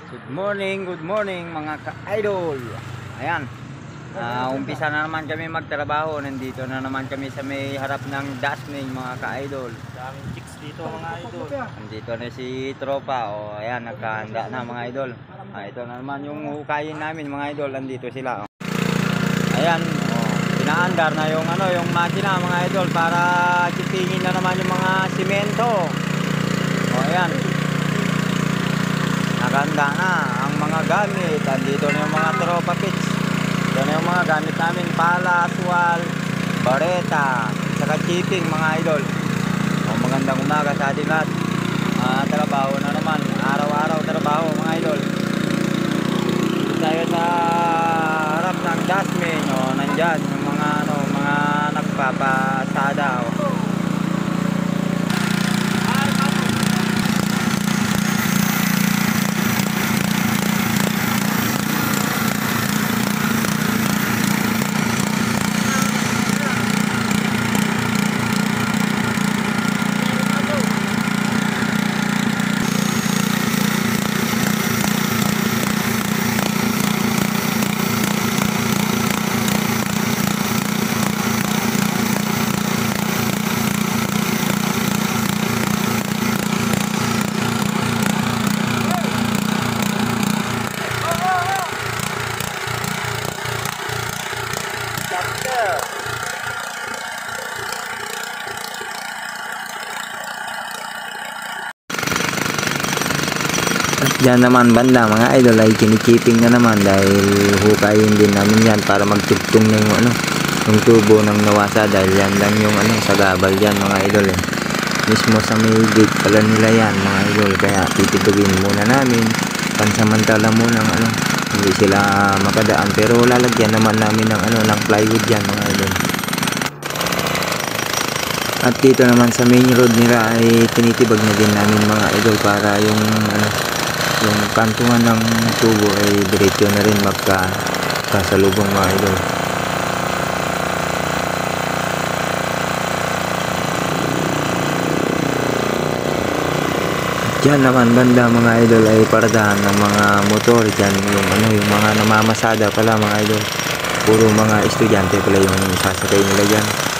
Good morning mga ka-idol. Ayan, umpisa na naman kami magtrabaho. Nandito na naman kami sa may harap ng Dasming mga ka-idol. Daming chicks dito mga idol. Nandito na si Tropa. O ayan, nagkahanda na mga idol. Ito na naman yung hukayin namin mga idol. Nandito sila. Ayan, pinaandar na yung yung makina mga idol para chipingin na naman yung mga simento. Ayan, nakahanda na ang mga gamit. Andito na yung mga tropa pits. Ito na yung mga gamit namin: pala, aswal, bareta, saka chipping mga idol. Magandang umaga sa ating lahat. Trabaho na naman, araw-araw trabaho mga idol. Dito tayo sa harap ng Dasming. Nandyan yung mga mga nagpapasada. Diyan naman banda mga idol ay kinichiping na naman dahil hukayin din namin yan para magtugtong ng yung tubo ng nawasa, dahil yan lang yung sa gabal yan mga idol mismo sa may gate pala nila yan mga idol, kaya titibagin muna namin pansamantala muna hindi sila makadaan, pero lalagyan naman namin ng plywood yan mga idol. At dito naman sa main road nila ay tinitibag na din namin mga idol para yung kantungan ng tubo ay diretso na rin magkasalubong mga idol. Diyan naman banda mga idol ay paradahan ng mga motor. Diyan yung mga namamasada pala mga idol. Puro mga estudyante pala yung sasakay nila dyan.